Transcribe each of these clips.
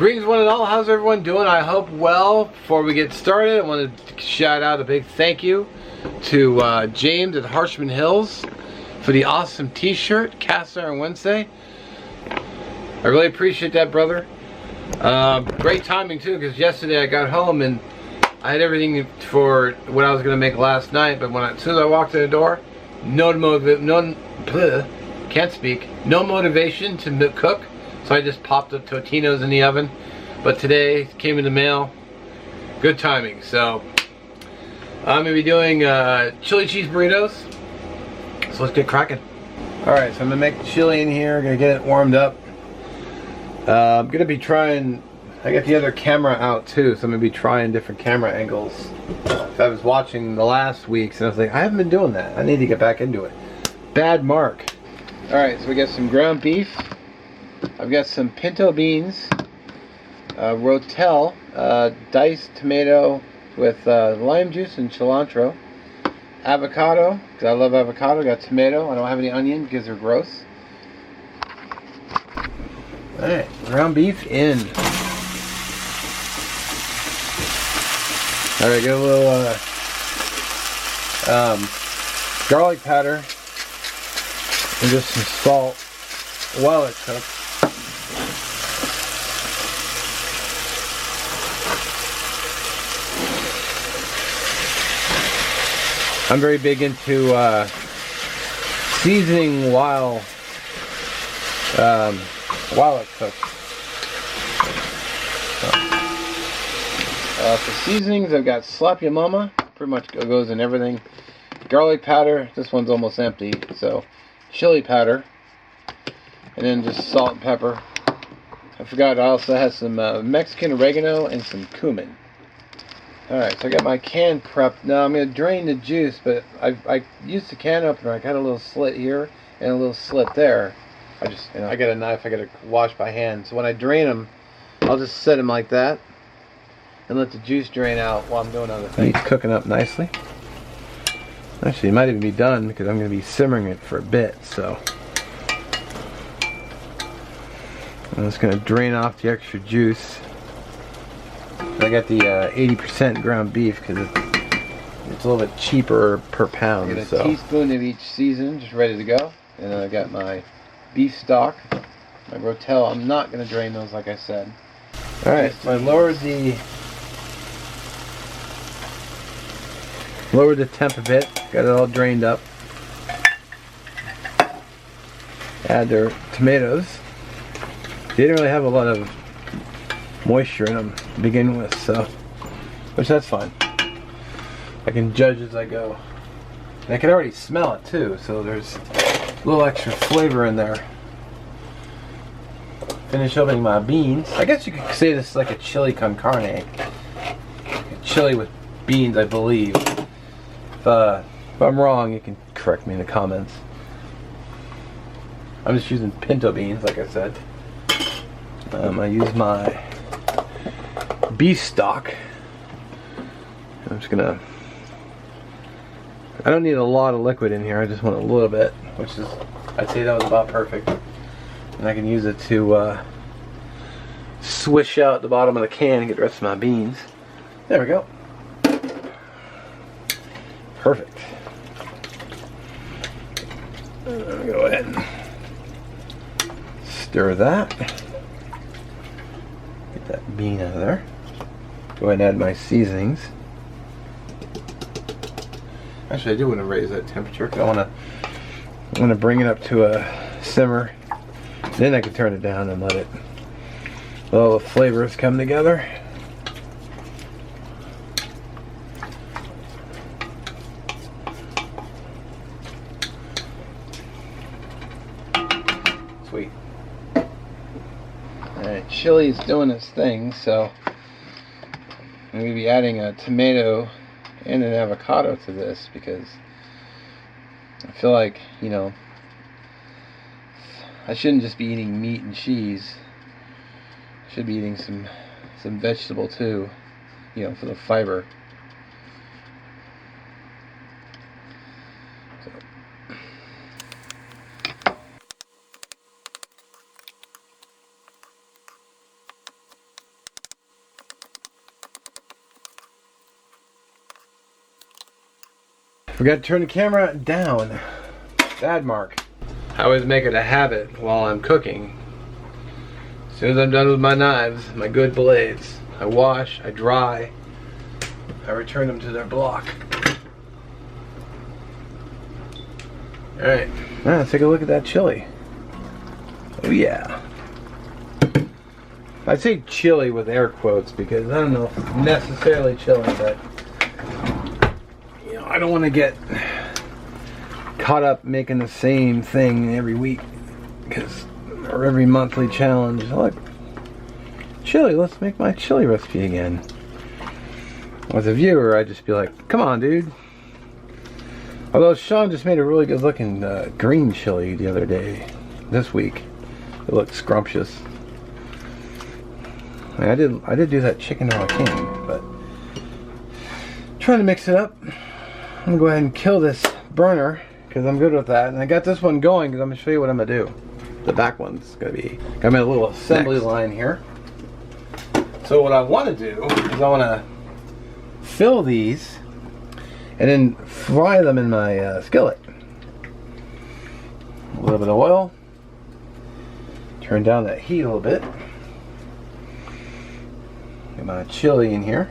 Greetings one and all, how's everyone doing? I hope well. Before we get started, I want to shout out a big thank you to James at Harshman Hills for the awesome t-shirt, Cast Iron Wednesday. I really appreciate that, brother. Great timing too, because yesterday I got home and I had everything for what I was going to make last night, but as soon as I walked in the door, no motivation to cook. So I just popped up Totino's in the oven. But today came in the mail. Good timing. So I'm gonna be doing chili cheese burritos. So let's get cracking. Alright, so I'm gonna make the chili in here, gonna get it warmed up. I'm gonna be trying, I got the other camera out too, so I'm gonna be trying different camera angles. So I was watching the last week's and I was like, I haven't been doing that. I need to get back into it. Bad mark. Alright, so we got some ground beef. I've got some pinto beans, rotel, diced tomato with lime juice and cilantro, avocado, because I love avocado, got tomato, I don't have any onion because they're gross. Alright, ground beef in. Alright, get a little garlic powder and just some salt while it cooks. I'm very big into seasoning while it cooks. For seasonings, I've got Slap Ya Mama, pretty much goes in everything. Garlic powder, this one's almost empty, so chili powder, and then just salt and pepper. I forgot I also have some Mexican oregano and some cumin. Alright, so I got my can prepped. Now I'm going to drain the juice, but I used the can opener. I got a little slit here and a little slit there. I got a knife, I got to wash by hand. So when I drain them, I'll just set them like that and let the juice drain out while I'm doing other things. It's cooking up nicely. Actually, it might even be done because I'm going to be simmering it for a bit. So I'm just going to drain off the extra juice. I got the 80% ground beef because it's a little bit cheaper per pound. I got a teaspoon of each season, just ready to go. And then I got my beef stock, my rotel. I'm not going to drain those, like I said. All right, so I lowered the temp a bit. Got it all drained up. Add their tomatoes. They didn't really have a lot of moisture in them to begin with, so which that's fine. I can judge as I go. And I can already smell it too, so there's a little extra flavor in there. Finish opening my beans. I guess you could say this is like a chili con carne. A chili with beans, I believe. If I'm wrong, you can correct me in the comments. I'm just using pinto beans, like I said. I use my beef stock. I'm just gonna, I don't need a lot of liquid in here, I just want a little bit, which is, I'd say that was about perfect. And I can use it to swish out the bottom of the can and get the rest of my beans. There we go. Perfect. I'm gonna go ahead and stir that. Get that bean out of there. Go ahead and add my seasonings. Actually, I do want to raise that temperature because I want to bring it up to a simmer. Then I can turn it down and let all the flavors come together. Sweet. Alright, chili's doing its thing, so I'm going to be adding a tomato and an avocado to this because I feel like, you know, I shouldn't just be eating meat and cheese. I should be eating some vegetable too, you know, for the fiber. So. Forgot to turn the camera down. Bad mark. I always make it a habit while I'm cooking. As soon as I'm done with my knives, my good blades, I wash, I dry, I return them to their block. Alright, now let's take a look at that chili. Oh yeah. I say chili with air quotes because I don't know if it's necessarily chili, but you know, I don't want to get caught up making the same thing every week or every monthly challenge. Look, chili, let's make my chili recipe again. As a viewer, I'd just be like, come on, dude. Although Sean just made a really good looking green chili the other day, this week. It looked scrumptious. I did do that chicken to a king, but trying to mix it up. I'm gonna go ahead and kill this burner because I'm good with that, and I got this one going because I'm gonna show you what I'm gonna do. The back one's gonna be got my little assembly line here. So what I want to do is I want to fill these and then fry them in my skillet. A little bit of oil. Turn down that heat a little bit. Get my chili in here.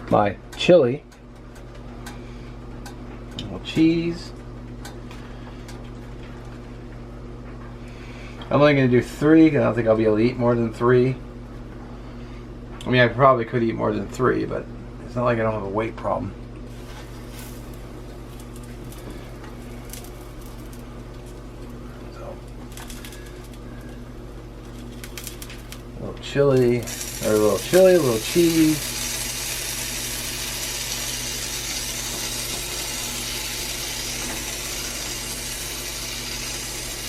My chili. A little cheese. I'm only going to do 3 because I don't think I'll be able to eat more than 3. I mean, I probably could eat more than 3, but it's not like I don't have a weight problem. A little chili, or a little chili, a little cheese.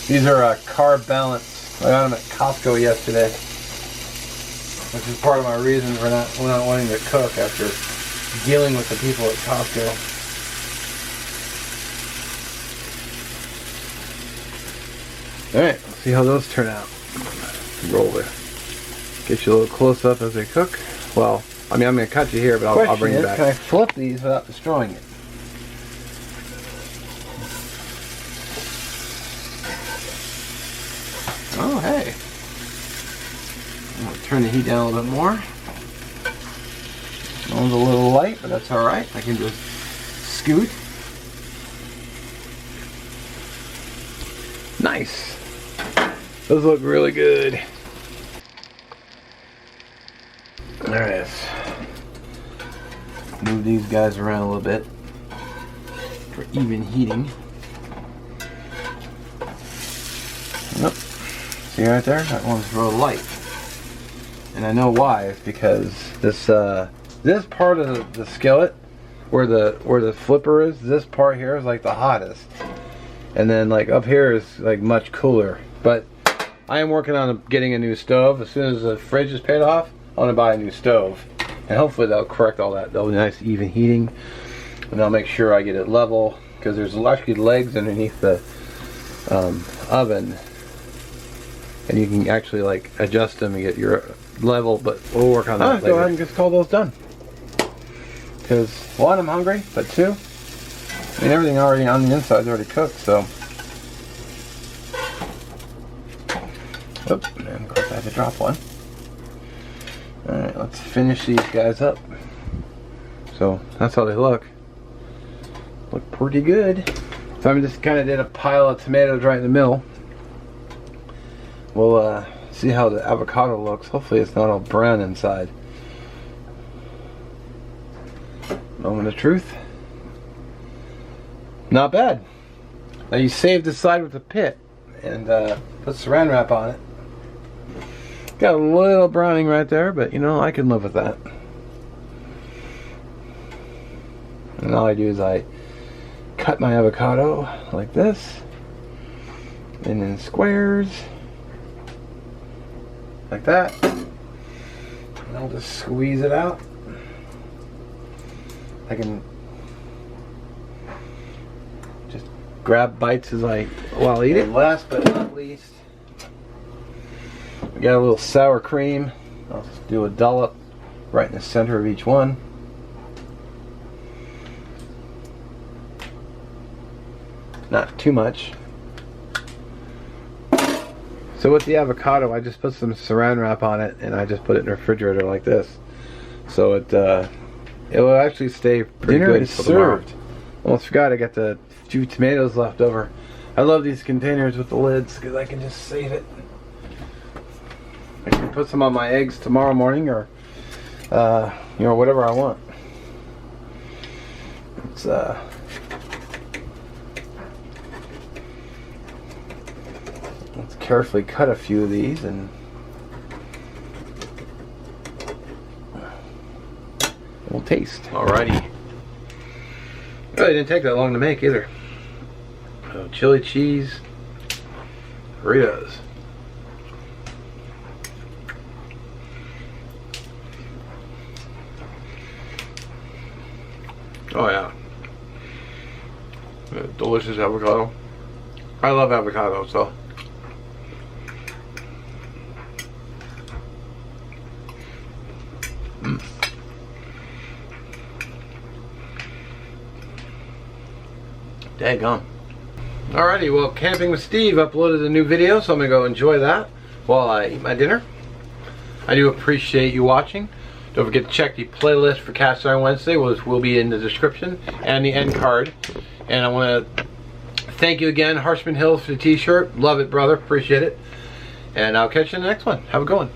These are carb balance. I got them at Costco yesterday, which is part of my reason for not wanting to cook after dealing with the people at Costco. Alright, let's see how those turn out. Roll there. Get you a little close up as they cook. Well, I mean, I'm going to cut you here, but I'll bring you back. Can I flip these without destroying it? Oh, hey. I'm going to turn the heat down a little bit more. This one's a little light, but that's alright. I can just scoot. Nice. Those look really good. Alright, let's move these guys around a little bit for even heating. Yep. See right there? That one's real light. And I know why. It's because this part of the skillet where the flipper is, this part here is like the hottest. And then like up here is like much cooler. But I am working on getting a new stove. As soon as the fridge is paid off, I want to buy a new stove, and hopefully that'll correct all that. That'll be nice even heating, and I'll make sure I get it level because there's actually legs underneath the oven, and you can actually like adjust them and get your level. But we'll work on that later. Go ahead and just call those done. Because 1, I'm hungry, but 2, I mean everything already on the inside is already cooked. So, oops, and of course I had to drop one. Alright, let's finish these guys up. So, that's how they look. Look pretty good. So I just kind of did a pile of tomatoes right in the middle. We'll see how the avocado looks. Hopefully it's not all brown inside. Moment of truth. Not bad. Now you save the side with the pit and put saran wrap on it. Got a little browning right there, but you know, I can live with that. And all I do is I cut my avocado like this, and in squares, like that. And I'll just squeeze it out. I can just grab bites as while I eat it. And last but not least, we got a little sour cream. I'll just do a dollop right in the center of each one. not too much. So with the avocado, I just put some saran wrap on it, and I just put it in the refrigerator like this. So it will actually stay pretty good until tomorrow. Almost forgot I got the few tomatoes left over. I love these containers with the lids because I can just save it. I can put some on my eggs tomorrow morning, or you know, whatever I want. It's let's carefully cut a few of these and we'll taste. Alrighty. Really didn't take that long to make either. Chili cheese burritos. Oh yeah. Delicious avocado. I love avocado, so. Daggone. Alrighty, well, Camping with Steve uploaded a new video, so I'm going to go enjoy that while I eat my dinner. I do appreciate you watching. Don't forget to check the playlist for Cast Iron Wednesday, which will be in the description and the end card. And I want to thank you again, Harshman Hills, for the t-shirt. Love it, brother. Appreciate it. And I'll catch you in the next one. Have a good one.